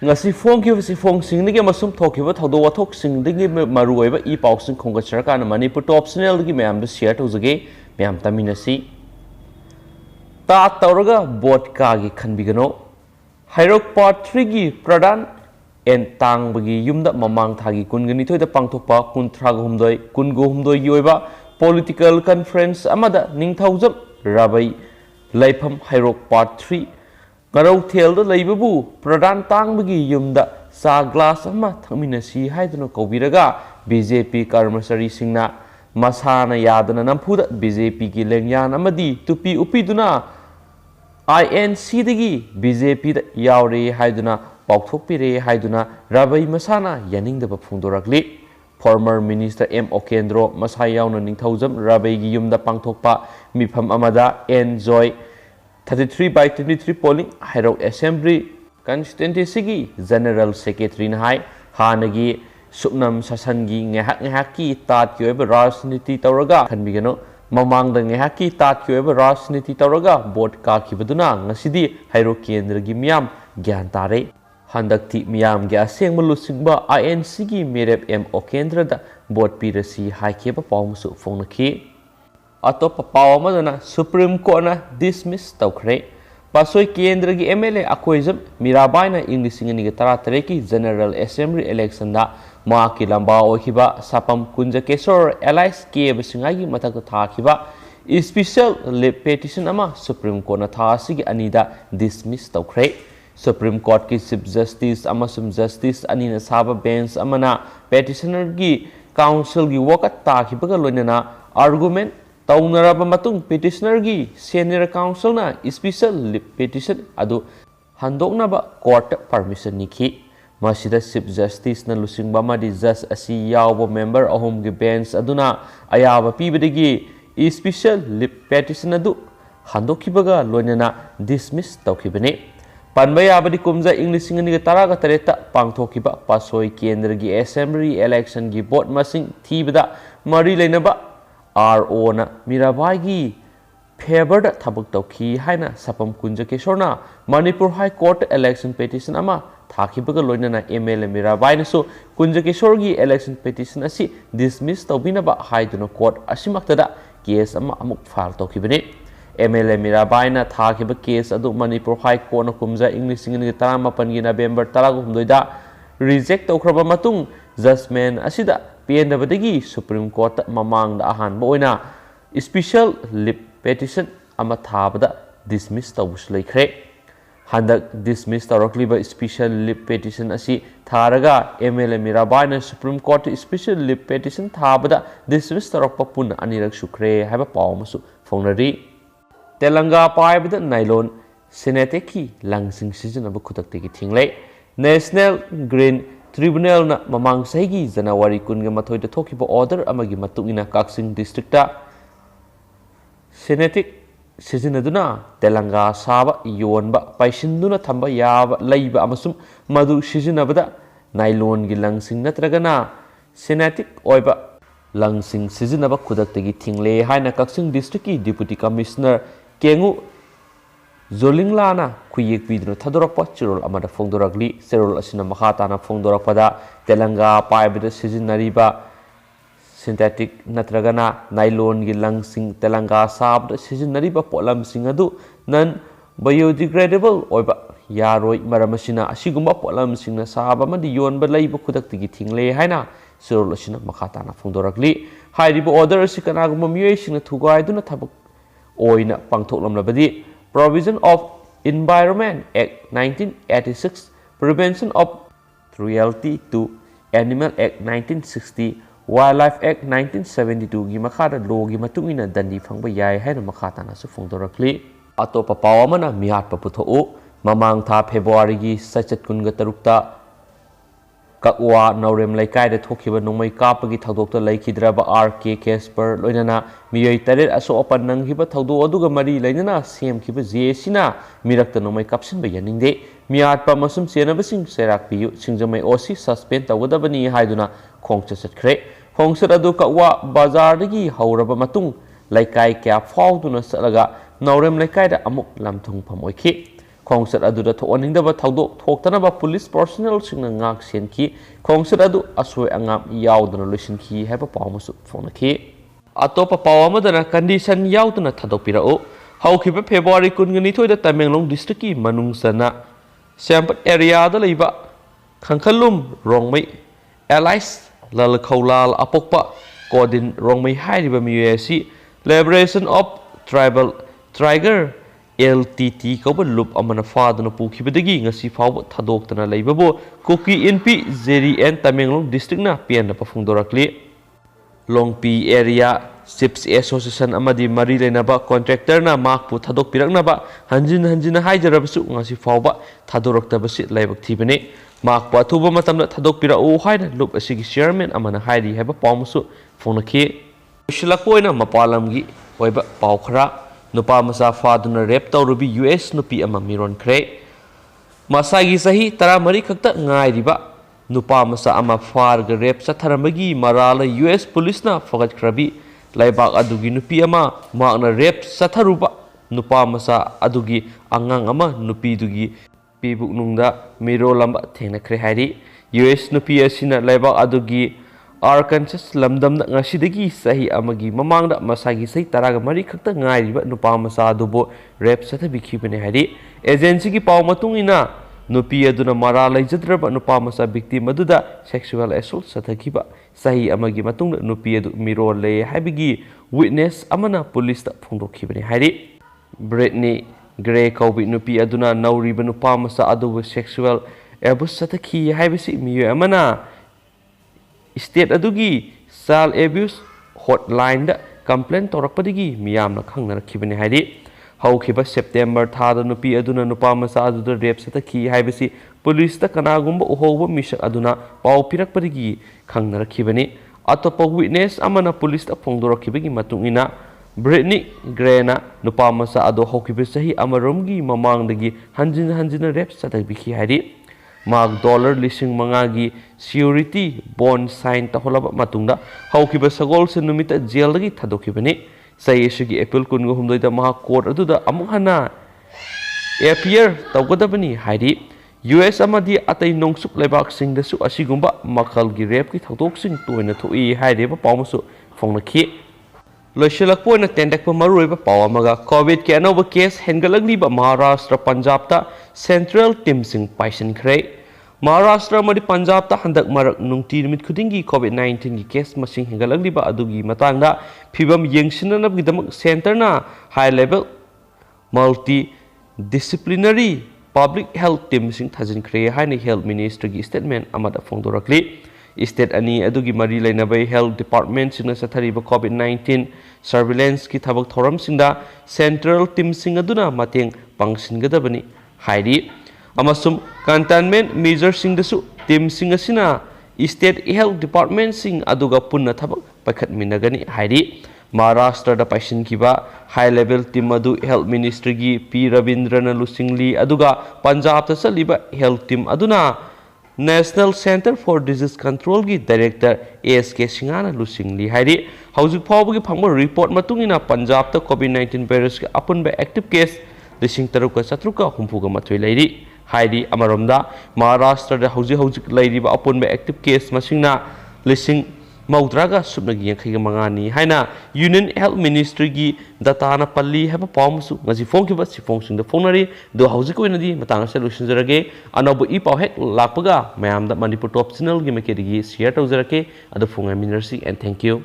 ngasi phong sing ni masum thokiba thodo wathok sing digi maruiba I pausing khongachar kana Manipur top channel gi mayam da share tawjage mayam taminasi ta tawraga bot ka gi khanbigano hairok part 3 gi pradhan en tang bagi yumda mamang thagi kungani thoida pangthokpa kunthraga humdoi kungo humdoi gi oiba political conference amada ningthaujam rabai laifam hairok part 3 Garau thel da leibabu pradhan tang bagi yumda sa glass ama thangminasi haiduna kobiraga BJP karmasari singna masana yadana nampuda BJP gi lengyan amadi tupi upiduna INC dagi BJP da yaure haiduna paukthokpire haiduna rabai masana yaningdaba phungdorakli former minister M Okendro masai yauna ningthaujam rabai gi yumda pangthokpa mifam amada enjoy 33 by 23 polling Hairok Assembly constituency General Secretary Nahai Hanagi Supnam Sasangi Ngehaki Tat Kyoeba Rajniti Tauraga Kanbigano Mamang the Ngehaki Tat Kyoeba Rajniti Tauraga Board Kakibaduna Ngasidi Hairok Kendra Gimiam Gyantare Handakti Miam Gaseng Malusingba INC gi Merep M Okendra da Board Pirasi Haikeba Paumusu Fonaki Atop Pawamana Supreme Court na dismiss Taukre. Pasoi Kendra gi MLA Akoizam Mirabai na English Singani Taratareki General Assembly election da Maki Lamba Ohiba Sapam Kunja Kesor Allies K Basingagi Mataka Takiba special petition ama Supreme Court na Thasigi Anida dismiss Taukre. Supreme Court ki Chief Justice Amasum Justice Anina Saba bench amana petitioner gi council gi wakat takibaga loinana argument Taunaraba matung petitioner gi senior counsel na special petition adu handokna ba court permission nikhi masida chief justice na lusingba madi judge asi yawbo member ahom gi bench aduna ayaba pibadigi special petition adu handokibaga loinana dismiss tawkibane panbaya abadi kumja english ngani ga taraga tareta pangthokiba pasoi kendra gi assembly election gi vote masing thibada mari leinaba RO na Mirabai gi favor da thabak tawki haina sapam kunja kesorna Manipur High Court election petition ama thakibaga loinana MLA Mirabai na so kunja kesor gi election petition asi dismiss tawbina ba haiduna court asimakta da case ama amuk file tawkibani MLA Mirabai na thakiba case adu Manipur High Court na kumja English ngini 18 gi November 13 da reject tawkraba matung judgment asida PNW Supreme Court Mamang da Ahan Boina special petition ama thabada dismiss tawus laikre handak dismiss tawrakli ba special petition asi tharaga MLA Mirabai na Supreme Court special petition thabada dismiss tawrakpa pun anirak sukre haba pawmasu fongnari Telanga paibada nylon synthetic langsing season of kutakti thinglai National Green Tribunal na mamang saigi January kunga mathoi da thokiba order amagi matungina Kaksing district ta Senetic sizinaduna Telanga saba yonba paisinduna thamba yaba laiba amasum madu sizinabada nylon gi langsing natragana Senetic oiba langsing sizinaba kudaktagi thingle haina Kaksing district ki deputy commissioner Kengu Zolinglana kuyek bidno thadorakpa chirol amada phongdorakli serol asina makhatana phongdorakpada Telanga paibada sizinariba synthetic natragana nylon gi langsing Telanga sabda sizinariba polam singadu nan biodegradable oiba yaroi maramasina asigumba polam singna saba madi yonba laiba kudaktigi thingle haina serol asina makhatana phongdorakli hairiba order sikanaguma miyoi singna thugaiduna thabak oina pangthoklamlabadi Provision of Environment Act 1986, Prevention of Cruelty to Animal Act 1960, Wildlife Act 1972 gi makhada law gi matungina dandi phangba yai haina makhatana su phongdorakli atopa pawamana mihat pa putho mamang tha February gi sachat kunga tarukta Kakwa Naurem Laikai da thokiba nongmai kapagi thadokta laikhidraba RK Casper loinana miyoi taret aso opan nanghiba thawdo aduga mari lainana semkhiba jesina mirakta nongmai kapsinba yaningde miat pa masum senabasing serak piyu singjamai osi suspend tawgadabani haiduna khongcha satkre khongsat adu Kakwa bazar dagi hauraba matung laikai kya fauduna salaga Naurem Laikai da amuk lamthung pham oikhi खोंसत अदुदा थोअनिंगदबा थौदोक थोक्तनबा police personnel सिंगना ngak senki खोंसत अदु असोय angam yaudana loisinki heba pawmusu phonaki atopa pawamadana condition yaudana thadopirao hawkhiba February 12 da Tamenglong district ki manungsana Sampat area da leiba khangkhalum rongmei allies lalkhaulal apokpa kodin rongmei hairiba miyesi liberation of tribal tiger LTT kauba loop amana Phaduna pukhibadagi ngasi fawba thadoktana leibabo Koki NP JRN Tamenglong district na pian na pafungdorakli Longpi area Ships Association amadi mari lenaba contractor na makpu thadok piraknaba hanjin haijarabasu ngasi fawba thadoroktabasi laibak thibane makpu athuba matamna thadok pirau haina loop asigi chairman amana hairi heba pawmusu phonaki shilakpoina mapalamgi oiba pawkhara Nupamacha Phaduna rep taurubi US Nupi ama Mironkhare masagi sahi 13 khakta ngairiba Nupamacha ama farga rep satharamagi marala US police na fagat krabi laibak adugi Nupi ama makna rep satharuba Nupamacha adugi angang ama Nupi dugi pibuknungda mirolamba thengnakhre hairi US Nupi asina laibak adugi Arkansas lamdamna ngasidagi sahi amagi mamangda masagi sahi 13 khakta ngairiba Nupamacha adubo rep sathabikibane hairi agency ki paw matungina Nupi aduna mara laijadraba Nupamacha victim aduda sexual assault sathakiba sahi amagi matungda Nupi adu mirol le habigi witness amana police ta phongdokhibane hairi Britney Gray kaubi Nupi aduna nauriba Nupamacha adubo sexual abuse sathaki haibisi miyo amana state adugi child abuse hotline da complaint torakpadigi miyamna khangnarakibane hairi hawkhiba September thada Nupi aduna Nupamacha aduda rape sathaki haibisi police ta kanagumba uhoba misak aduna paw pirakpadigi khangnarakibane atopa witness amana police ta phongdorakibagi matungina Britney Grena Nupamacha adu hawkhiba sahi amaromgi mamangdagi hanjin rape sathaki hairi Mark $5,000 gi security bond sign taholaba matungda hawkiba sagol se numita jail gi thadokibani sayesigi April 19 da maha court aduda amuhana appear tawgadabani hairi US amadi atai nongsuk lebak sing dasu asigumba makal gi rape ki thadok sing toina thoi haire ba pawmusu fongnakhi loisilakpoina tendakpa maruiba pawamaga COVID ke anoba case hengalagniba Maharashtra Punjab ta central team sing paisinkhre Maharashtra madi Punjab ta handak marak nungti nimit khudingi COVID-19 gi case masing hengalagniba adugi matangda phibam yengsinanabgidamak center na high level multi disciplinary public health team sing thajinkhre haini health ministry gi statement amada phongdorakli State ani adugi mari lainabai health department singna sathariba COVID-19 surveillance ki thabak thoram singda central team sing aduna mateng pangsingadabani hairi amasum containment measures singdasu team sing asina state health department sing aduga punna thabak pakhat minagani hairi Maharashtra da paisin kiba high level team adu health ministry gi P Ravindrana lusingli aduga Punjab ta saliba health team aduna National Center for Disease Control gi Director ASK Singana lusingli hairi haujuk phawbagi phangba report matungina Punjab ta COVID-19 virus ga apunba active case 3,730 leiri hairi amaromda Maharashtra da haujuk leiriba apunba active case masingna lising maudraga subnagi yankhiga mangani haina Union Health Ministry gi data na palli haba pawmusu ngaji phongkiba sifong da phongnari do haujuk oinadi matang solution jarage anobu I paw hek lakpaga mayamda Manipur Top Channel gi mekedi gi share tawjarake adu phongai minersi and thank you